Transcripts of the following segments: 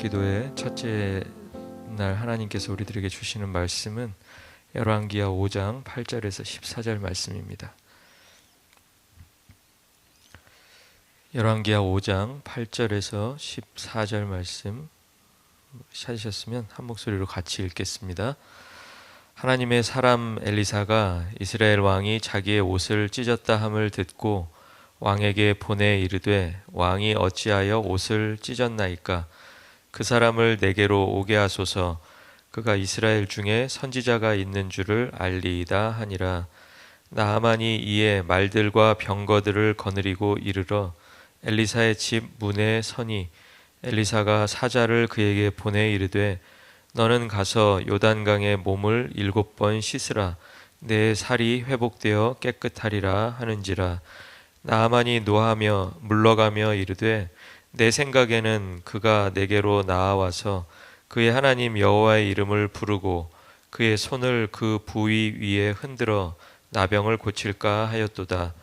기도의 첫째 날 하나님께서 우리들에게 주시는 말씀은 열왕기하 5장 8절에서 14절 말씀입니다. 열왕기하 5장 8절에서 14절 말씀 찾으셨으면 한 목소리로 같이 읽겠습니다. 하나님의 사람 엘리사가 이스라엘 왕이 자기의 옷을 찢었다 함을 듣고 왕에게 보내 이르되 왕이 어찌하여 옷을 찢었나이까? 그 사람을 내게로 오게 하소서. 그가 이스라엘 중에 선지자가 있는 줄을 알리이다 하니라. 나아만이 이에 말들과 병거들을 거느리고 이르러 엘리사의 집 문에 서니 엘리사가 사자를 그에게 보내 이르되 너는 가서 요단강에 몸을 7번 씻으라. 내 살이 회복되어 깨끗하리라 하는지라. 나아만이 노하며 물러가며 이르되 내 생각에는 그가 내게로 나아와서 그의 하나님 여호와의 이름을 부르고 그의 손을 그 부위 위에 흔들어 나병을 고칠까 하였도다.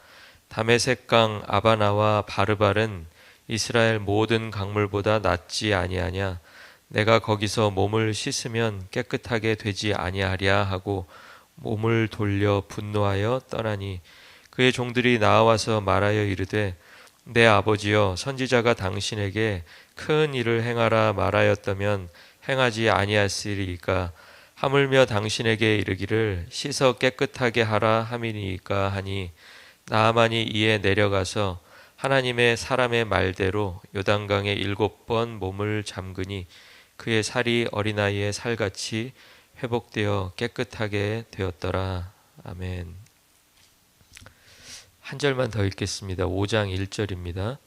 다메섹강 아바나와 바르발은 이스라엘 모든 강물보다 낫지 아니하냐? 내가 거기서 몸을 씻으면 깨끗하게 되지 아니하랴 하고 몸을 돌려 분노하여 떠나니 그의 종들이 나와서 말하여 이르되 내 아버지여 선지자가 당신에게 큰 일을 행하라 말하였다면 행하지 아니하시리이까? 하물며 당신에게 이르기를 씻어 깨끗하게 하라 함이니까 하니 나아만이 이에 내려가서 하나님의 사람의 말대로 요단강에 7번 몸을 잠그니 그의 살이 어린아이의 살같이 회복되어 깨끗하게 되었더라. 아멘. 한 절만 더 읽겠습니다. 5장 1절입니다.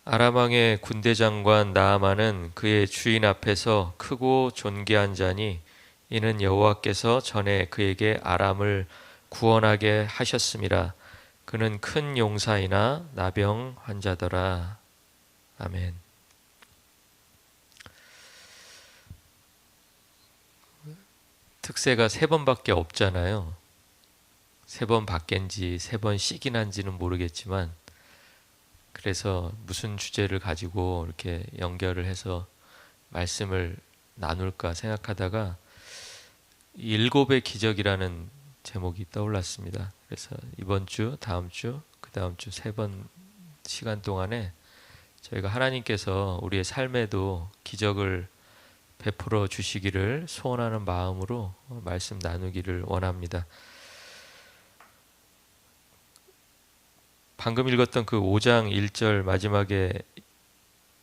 아람 왕의 군대 장관 나아만은 그의 주인 앞에서 크고 존귀한 자니 이는 여호와께서 전에 그에게 아람을 구원하게 하셨음이라. 그는 큰 용사이나 나병 환자더라. 아멘. 특세가 3번밖에 없잖아요. 3번 밖인지 3번 씩인한지는 모르겠지만, 그래서 무슨 주제를 가지고 이렇게 연결을 해서 말씀을 나눌까 생각하다가 7의 기적이라는 제목이 떠올랐습니다. 그래서 이번 주, 다음 주, 그 다음 주 3번 시간 동안에 저희가 하나님께서 우리의 삶에도 기적을 베풀어 주시기를 소원하는 마음으로 말씀 나누기를 원합니다. 방금 읽었던 그 5장 1절, 마지막에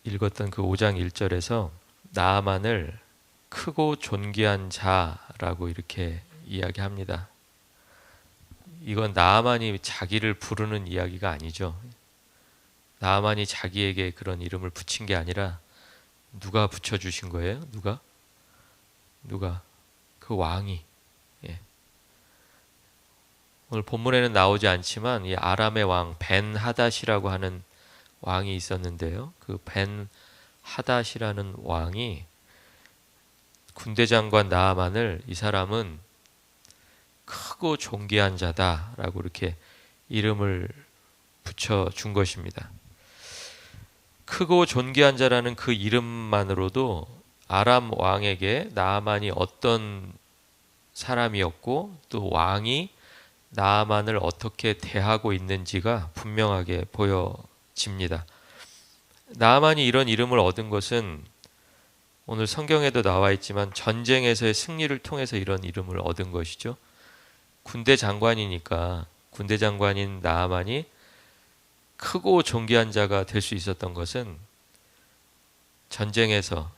읽었던 그 5장 1절에서 나아만을 크고 존귀한 자라고 이렇게 이야기합니다. 이건 나아만이 자기를 부르는 이야기가 아니죠. 나아만이 자기에게 그런 이름을 붙인 게 아니라 누가 붙여주신 거예요? 누가? 그 왕이. 예. 오늘 본문에는 나오지 않지만 이 아람의 왕 벤 하닷이라고 하는 왕이 있었는데요. 그 벤 하닷이라는 왕이 군대 장관 나아만을, 이 사람은 크고 존귀한 자다라고 이렇게 이름을 붙여준 것입니다. 크고 존귀한 자라는 그 이름만으로도 아람 왕에게 나아만이 어떤 사람이었고 또 왕이 나아만을 어떻게 대하고 있는지가 분명하게 보여집니다. 나아만이 이런 이름을 얻은 것은 오늘 성경에도 나와 있지만 전쟁에서의 승리를 통해서 이런 이름을 얻은 것이죠. 군대 장관이니까 군대 장관인 나아만이 크고 존귀한 자가 될 수 있었던 것은 전쟁에서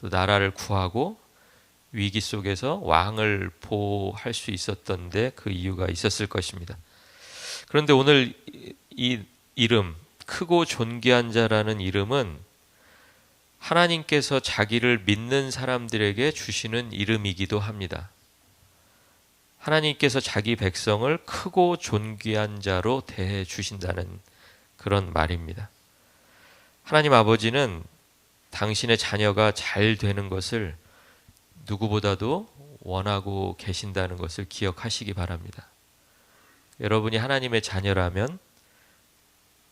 또 나라를 구하고 위기 속에서 왕을 보호할 수 있었던 데 그 이유가 있었을 것입니다. 그런데 오늘 이 이름, 크고 존귀한 자라는 이름은 하나님께서 자기를 믿는 사람들에게 주시는 이름이기도 합니다. 하나님께서 자기 백성을 크고 존귀한 자로 대해 주신다는 그런 말입니다. 하나님 아버지는 당신의 자녀가 잘 되는 것을 누구보다도 원하고 계신다는 것을 기억하시기 바랍니다. 여러분이 하나님의 자녀라면,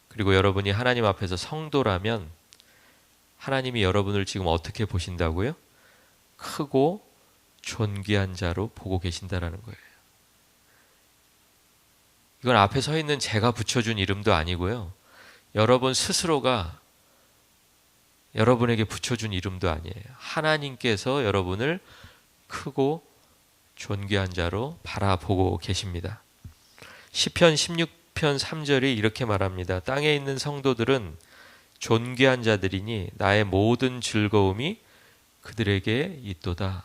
그리고 여러분이 하나님 앞에서 성도라면 하나님이 여러분을 지금 어떻게 보신다고요? 크고 존귀한 자로 보고 계신다라는 거예요. 이건 앞에 서 있는 제가 붙여준 이름도 아니고요. 여러분 스스로가 여러분에게 붙여준 이름도 아니에요. 하나님께서 여러분을 크고 존귀한 자로 바라보고 계십니다. 시편 16편 3절이 이렇게 말합니다. 땅에 있는 성도들은 존귀한 자들이니 나의 모든 즐거움이 그들에게 있도다.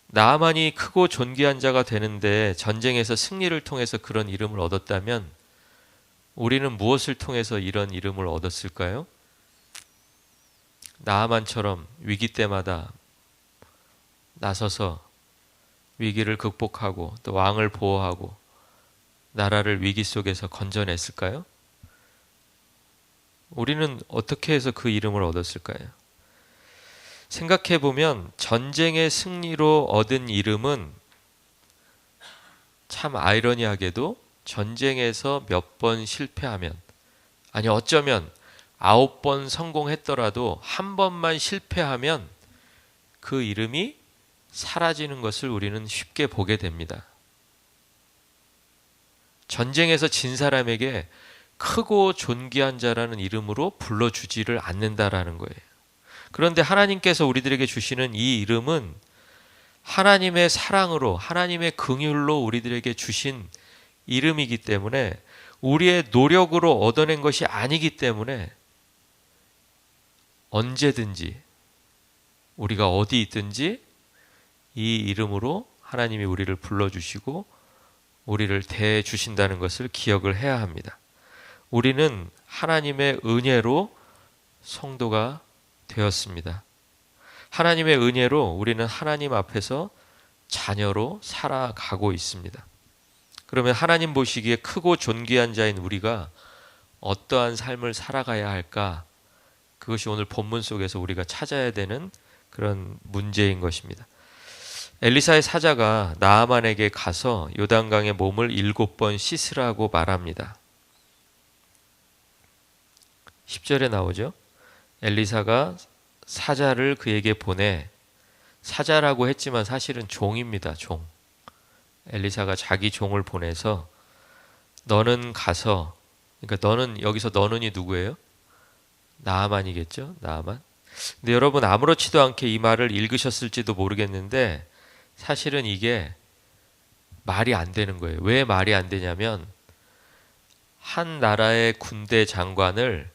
나아만이 크고 존귀한 자가 되는데 전쟁에서 승리를 통해서 그런 이름을 얻었다면 우리는 무엇을 통해서 이런 이름을 얻었을까요? 나아만처럼 위기 때마다 나서서 위기를 극복하고 또 왕을 보호하고 나라를 위기 속에서 건져냈을까요? 우리는 어떻게 해서 그 이름을 얻었을까요? 생각해보면 전쟁의 승리로 얻은 이름은 참 아이러니하게도 전쟁에서 몇 번 실패하면, 아니 어쩌면 9번 성공했더라도 한 번만 실패하면 그 이름이 사라지는 것을 우리는 쉽게 보게 됩니다. 전쟁에서 진 사람에게 크고 존귀한 자라는 이름으로 불러주지를 않는다라는 거예요. 그런데 하나님께서 우리들에게 주시는 이 이름은 하나님의 사랑으로, 하나님의 긍휼로 우리들에게 주신 이름이기 때문에 우리의 노력으로 얻어낸 것이 아니기 때문에 언제든지 우리가 어디 있든지 이 이름으로 하나님이 우리를 불러주시고 우리를 대해주신다는 것을 기억을 해야 합니다. 우리는 하나님의 은혜로 성도가 되었습니다. 하나님의 은혜로 우리는 하나님 앞에서 자녀로 살아가고 있습니다. 그러면 하나님 보시기에 크고 존귀한 자인 우리가 어떠한 삶을 살아가야 할까? 그것이 오늘 본문 속에서 우리가 찾아야 되는 그런 문제인 것입니다. 엘리사의 사자가 나아만에게 가서 요단강에 몸을 7번 씻으라고 말합니다. 10절에 나오죠. 엘리사가 사자를 그에게 보내, 사자라고 했지만 사실은 종입니다. 종. 엘리사가 자기 종을 보내서 너는 가서, 그러니까 너는, 여기서 너는이 누구예요? 나아만이겠죠. 나아만. 근데 여러분 아무렇지도 않게 이 말을 읽으셨을지도 모르겠는데 사실은 이게 말이 안 되는 거예요. 왜 말이 안 되냐면 한 나라의 군대 장관을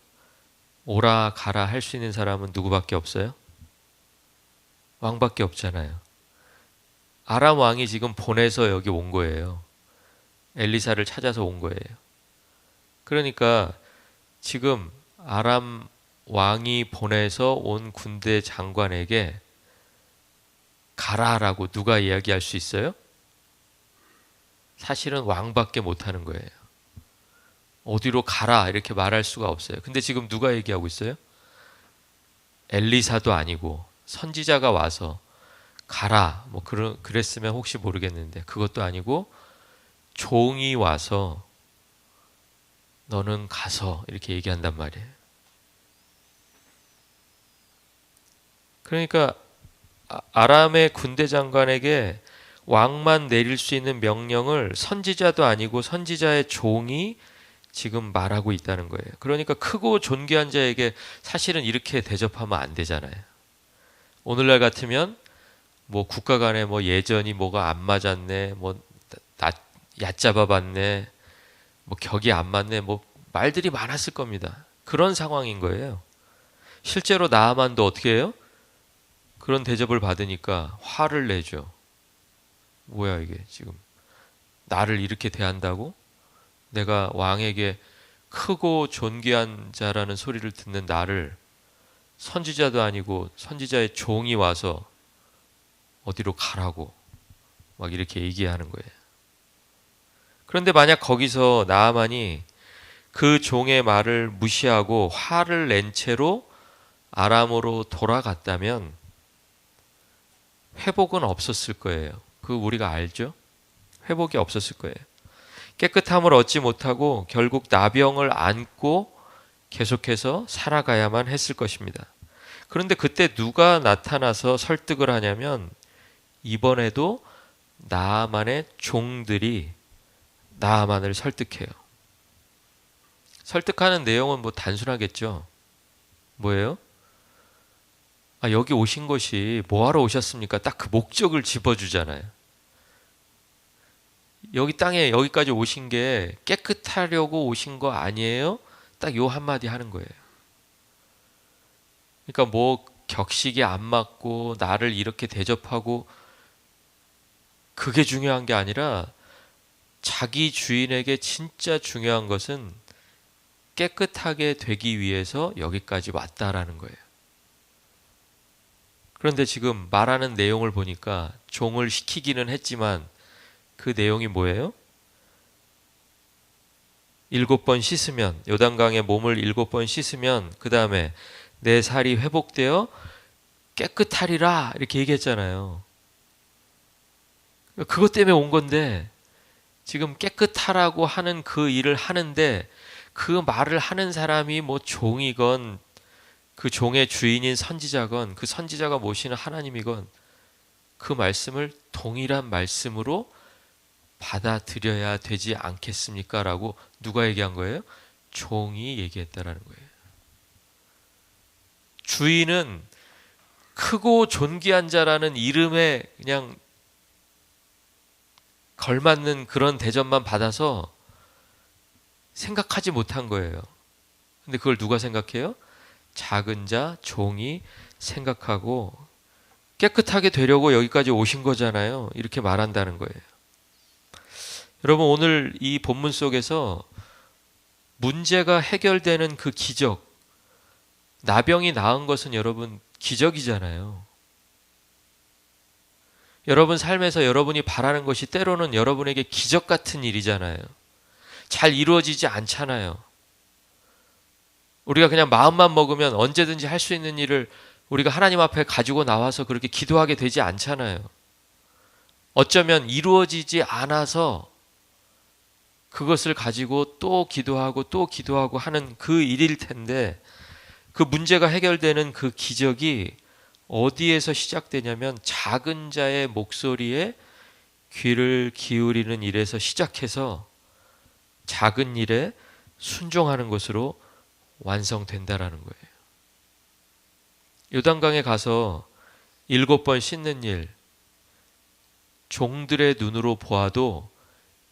오라 가라 할 수 있는 사람은 누구밖에 없어요? 왕밖에 없잖아요. 아람 왕이 지금 보내서 여기 온 거예요. 엘리사를 찾아서 온 거예요. 그러니까 지금 아람 왕이 보내서 온 군대 장관에게 가라라고 누가 이야기할 수 있어요? 사실은 왕밖에 못하는 거예요. 어디로 가라 이렇게 말할 수가 없어요. 근데 지금 누가 얘기하고 있어요? 엘리사도 아니고 선지자가 와서 가라 뭐 그랬으면 혹시 모르겠는데 그것도 아니고 종이 와서 너는 가서 이렇게 얘기한단 말이에요. 그러니까 아람의 군대 장관에게 왕만 내릴 수 있는 명령을 선지자도 아니고 선지자의 종이 지금 말하고 있다는 거예요. 그러니까 크고 존귀한 자에게 사실은 이렇게 대접하면 안 되잖아요. 오늘날 같으면 뭐 국가 간에 뭐 예전이 뭐가 안 맞았네, 뭐 얕잡아 봤네, 뭐 격이 안 맞네, 뭐 말들이 많았을 겁니다. 그런 상황인 거예요. 실제로 나아만도 어떻게 해요? 그런 대접을 받으니까 화를 내죠. 뭐야 이게 지금 나를 이렇게 대한다고? 내가 왕에게 크고 존귀한 자라는 소리를 듣는 나를 선지자도 아니고 선지자의 종이 와서 어디로 가라고 막 이렇게 얘기하는 거예요. 그런데 만약 거기서 나아만이 그 종의 말을 무시하고 화를 낸 채로 아람으로 돌아갔다면 회복은 없었을 거예요. 그거 우리가 알죠? 회복이 없었을 거예요. 깨끗함을 얻지 못하고 결국 나병을 안고 계속해서 살아가야만 했을 것입니다. 그런데 그때 누가 나타나서 설득을 하냐면 이번에도 나아만의 종들이 나아만을 설득해요. 설득하는 내용은 뭐 단순하겠죠. 뭐예요? 여기 오신 것이 뭐하러 오셨습니까? 딱 그 목적을 짚어주잖아요. 여기 땅에 여기까지 오신 게 깨끗하려고 오신 거 아니에요? 딱 요 한마디 하는 거예요. 그러니까 뭐 격식이 안 맞고 나를 이렇게 대접하고 그게 중요한 게 아니라 자기 주인에게 진짜 중요한 것은 깨끗하게 되기 위해서 여기까지 왔다라는 거예요. 그런데 지금 말하는 내용을 보니까 종을 시키기는 했지만 그 내용이 뭐예요? 7번 씻으면, 요단강에 몸을 7번 씻으면 그 다음에 내 살이 회복되어 깨끗하리라 이렇게 얘기했잖아요. 그것 때문에 온 건데 지금 깨끗하라고 하는 그 일을 하는데 그 말을 하는 사람이 뭐 종이건 그 종의 주인인 선지자건 그 선지자가 모시는 하나님이건 그 말씀을 동일한 말씀으로 받아들여야 되지 않겠습니까? 라고 누가 얘기한 거예요? 종이 얘기했다라는 거예요. 주인은 크고 존귀한 자라는 이름에 그냥 걸맞는 그런 대접만 받아서 생각하지 못한 거예요. 근데 그걸 누가 생각해요? 작은 자, 종이 생각하고 깨끗하게 되려고 여기까지 오신 거잖아요. 이렇게 말한다는 거예요. 여러분, 오늘 이 본문 속에서 문제가 해결되는 그 기적, 나병이 나은 것은 여러분 기적이잖아요. 여러분 삶에서 여러분이 바라는 것이 때로는 여러분에게 기적 같은 일이잖아요. 잘 이루어지지 않잖아요. 우리가 그냥 마음만 먹으면 언제든지 할 수 있는 일을 우리가 하나님 앞에 가지고 나와서 그렇게 기도하게 되지 않잖아요. 어쩌면 이루어지지 않아서 그것을 가지고 또 기도하고 하는 그 일일 텐데 그 문제가 해결되는 그 기적이 어디에서 시작되냐면 작은 자의 목소리에 귀를 기울이는 일에서 시작해서 작은 일에 순종하는 것으로 완성된다라는 거예요. 요단강에 가서 7번 씻는 일, 종들의 눈으로 보아도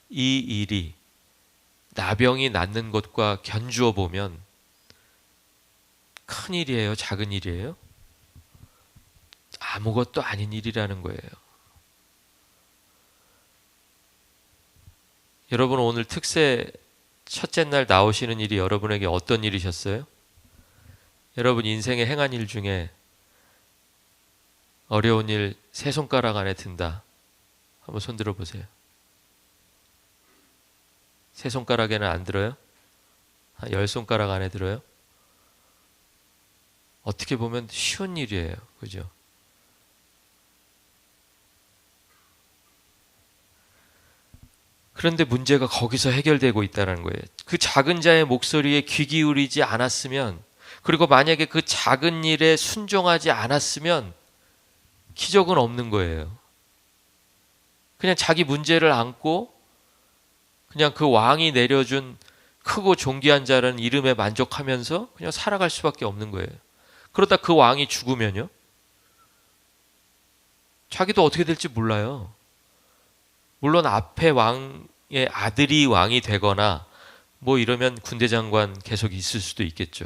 이 일이 나병이 낫는 것과 견주어 보면 큰 일이에요? 작은 일이에요? 아무것도 아닌 일이라는 거예요. 여러분 오늘 특세 첫째 날 나오시는 일이 여러분에게 어떤 일이셨어요? 여러분 인생에 행한 일 중에 어려운 일 세 손가락 안에 든다. 한번 손 들어보세요. 세 손가락에는 안 들어요? 한 10손가락 안에 들어요? 어떻게 보면 쉬운 일이에요. 그죠? 그런데 문제가 거기서 해결되고 있다는 거예요. 그 작은 자의 목소리에 귀 기울이지 않았으면, 그리고 만약에 그 작은 일에 순종하지 않았으면 기적은 없는 거예요. 그냥 자기 문제를 안고 그냥 그 왕이 내려준 크고 존귀한 자라는 이름에 만족하면서 그냥 살아갈 수밖에 없는 거예요. 그러다 그 왕이 죽으면요? 자기도 어떻게 될지 몰라요. 물론 앞에 왕의 아들이 왕이 되거나 뭐 이러면 군대 장관 계속 있을 수도 있겠죠.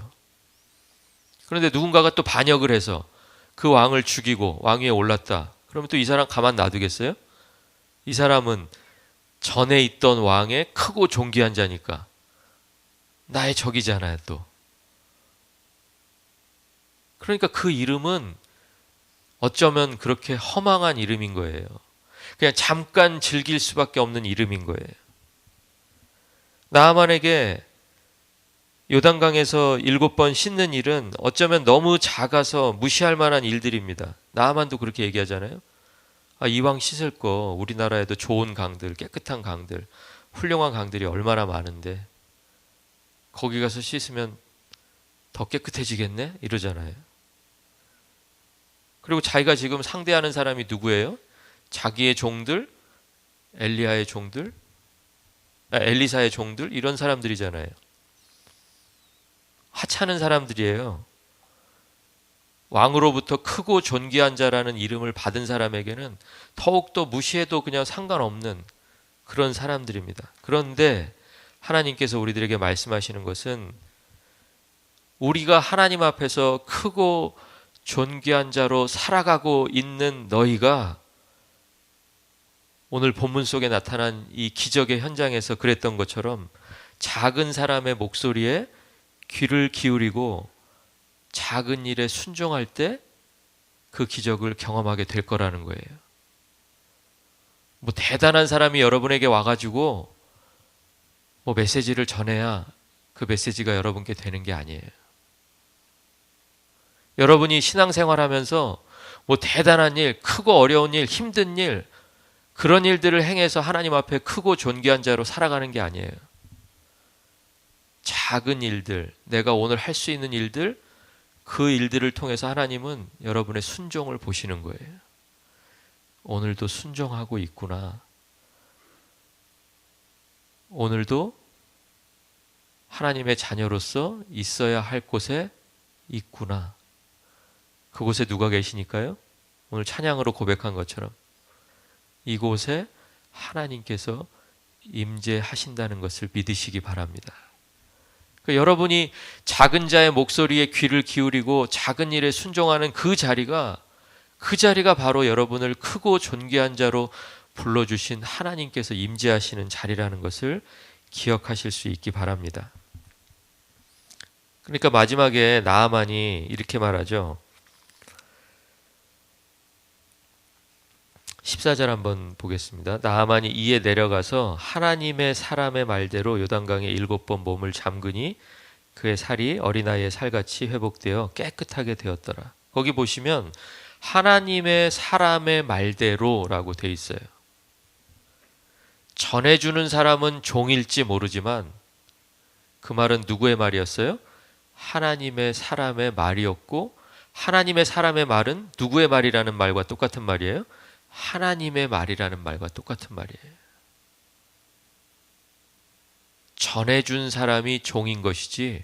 그런데 누군가가 또 반역을 해서 그 왕을 죽이고 왕 위에 올랐다. 그러면 또 이 사람 가만 놔두겠어요? 이 사람은 전에 있던 왕의 크고 존귀한 자니까 나의 적이잖아요, 또. 그러니까 그 이름은 어쩌면 그렇게 허망한 이름인 거예요. 그냥 잠깐 즐길 수밖에 없는 이름인 거예요. 나아만에게 요단강에서 7번 씻는 일은 어쩌면 너무 작아서 무시할 만한 일들입니다. 나아만도 그렇게 얘기하잖아요. 이왕 씻을 거 우리나라에도 좋은 강들, 깨끗한 강들, 훌륭한 강들이 얼마나 많은데 거기 가서 씻으면 더 깨끗해지겠네? 이러잖아요. 그리고 자기가 지금 상대하는 사람이 누구예요? 자기의 종들, 엘리야의 종들, 엘리사의 종들, 이런 사람들이잖아요. 하찮은 사람들이에요. 왕으로부터 크고 존귀한 자라는 이름을 받은 사람에게는 더욱더 무시해도 그냥 상관없는 그런 사람들입니다. 그런데 하나님께서 우리들에게 말씀하시는 것은 우리가 하나님 앞에서 크고 존귀한 자로 살아가고 있는 너희가 오늘 본문 속에 나타난 이 기적의 현장에서 그랬던 것처럼 작은 사람의 목소리에 귀를 기울이고 작은 일에 순종할 때 그 기적을 경험하게 될 거라는 거예요. 뭐 대단한 사람이 여러분에게 와가지고 뭐 메시지를 전해야 그 메시지가 여러분께 되는 게 아니에요. 여러분이 신앙생활하면서 뭐 대단한 일, 크고 어려운 일, 힘든 일, 그런 일들을 행해서 하나님 앞에 크고 존귀한 자로 살아가는 게 아니에요. 작은 일들, 내가 오늘 할 수 있는 일들, 그 일들을 통해서 하나님은 여러분의 순종을 보시는 거예요. 오늘도 순종하고 있구나. 오늘도 하나님의 자녀로서 있어야 할 곳에 있구나. 그곳에 누가 계시니까요? 오늘 찬양으로 고백한 것처럼 이곳에 하나님께서 임재하신다는 것을 믿으시기 바랍니다. 여러분이 작은 자의 목소리에 귀를 기울이고 작은 일에 순종하는 그 자리가 바로 여러분을 크고 존귀한 자로 불러주신 하나님께서 임재하시는 자리라는 것을 기억하실 수 있기 바랍니다. 그러니까 마지막에 나아만이 이렇게 말하죠. 14절 한번 보겠습니다. 나아만이 이에 내려가서 하나님의 사람의 말대로 요단강에 7번 몸을 잠그니 그의 살이 어린아이의 살같이 회복되어 깨끗하게 되었더라. 거기 보시면 하나님의 사람의 말대로라고 돼 있어요. 전해주는 사람은 종일지 모르지만 그 말은 누구의 말이었어요? 하나님의 사람의 말이었고, 하나님의 사람의 말은 누구의 말이라는 말과 똑같은 말이에요? 하나님의 말이라는 말과 똑같은 말이에요. 전해준 사람이 종인 것이지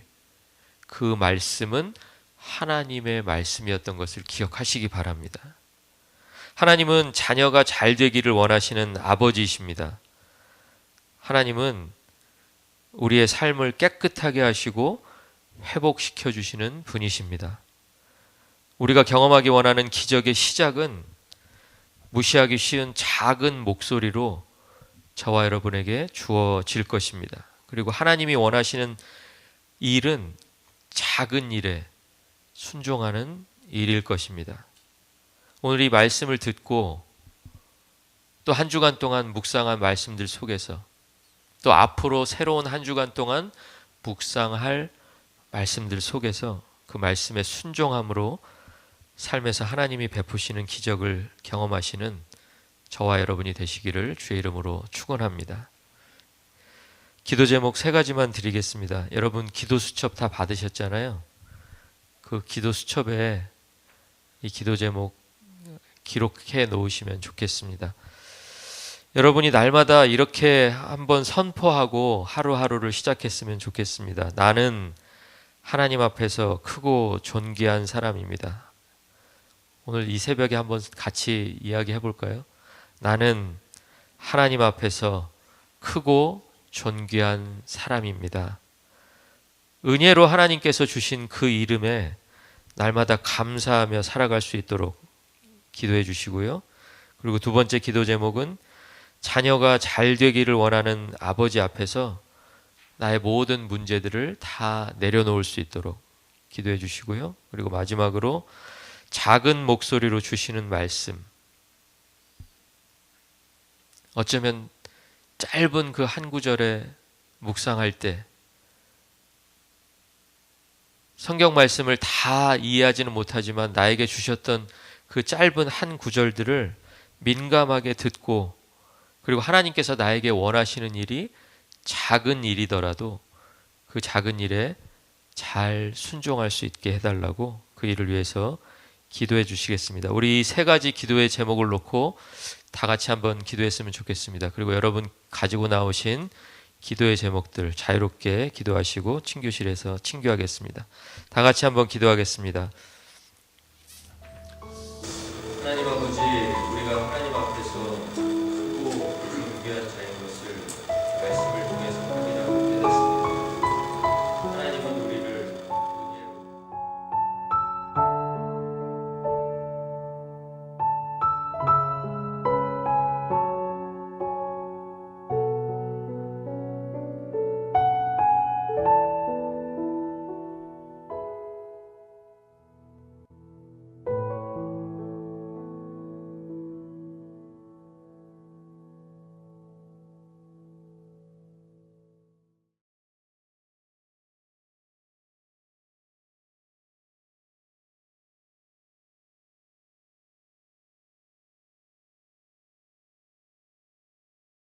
그 말씀은 하나님의 말씀이었던 것을 기억하시기 바랍니다. 하나님은 자녀가 잘 되기를 원하시는 아버지이십니다. 하나님은 우리의 삶을 깨끗하게 하시고 회복시켜 주시는 분이십니다. 우리가 경험하기 원하는 기적의 시작은 무시하기 쉬운 작은 목소리로 저와 여러분에게 주어질 것입니다. 그리고 하나님이 원하시는 일은 작은 일에 순종하는 일일 것입니다. 오늘 이 말씀을 듣고 또 한 주간 동안 묵상한 말씀들 속에서 또 앞으로 새로운 한 주간 동안 묵상할 말씀들 속에서 그 말씀의 순종함으로 삶에서 하나님이 베푸시는 기적을 경험하시는 저와 여러분이 되시기를 주의 이름으로 축원합니다. 기도 제목 3가지만 드리겠습니다. 여러분 기도 수첩 다 받으셨잖아요. 그 기도 수첩에 이 기도 제목 기록해 놓으시면 좋겠습니다. 여러분이 날마다 이렇게 한번 선포하고 하루하루를 시작했으면 좋겠습니다. 나는 하나님 앞에서 크고 존귀한 사람입니다. 오늘 이 새벽에 한번 같이 이야기해 볼까요? 나는 하나님 앞에서 크고 존귀한 사람입니다. 은혜로 하나님께서 주신 그 이름에 날마다 감사하며 살아갈 수 있도록 기도해 주시고요. 그리고 두 번째 기도 제목은 자녀가 잘 되기를 원하는 아버지 앞에서 나의 모든 문제들을 다 내려놓을 수 있도록 기도해 주시고요. 그리고 마지막으로 작은 목소리로 주시는 말씀, 어쩌면 짧은 그 한 구절에 묵상할 때 성경 말씀을 다 이해하지는 못하지만 나에게 주셨던 그 짧은 한 구절들을 민감하게 듣고, 그리고 하나님께서 나에게 원하시는 일이 작은 일이더라도 그 작은 일에 잘 순종할 수 있게 해달라고 그 일을 위해서 기도해 주시겠습니다. 우리 세 가지 기도의 제목을 놓고 다 같이 한번 기도했으면 좋겠습니다. 그리고 여러분 가지고 나오신 기도의 제목들 자유롭게 기도하시고 친교실에서 친교하겠습니다. 다 같이 한번 기도하겠습니다.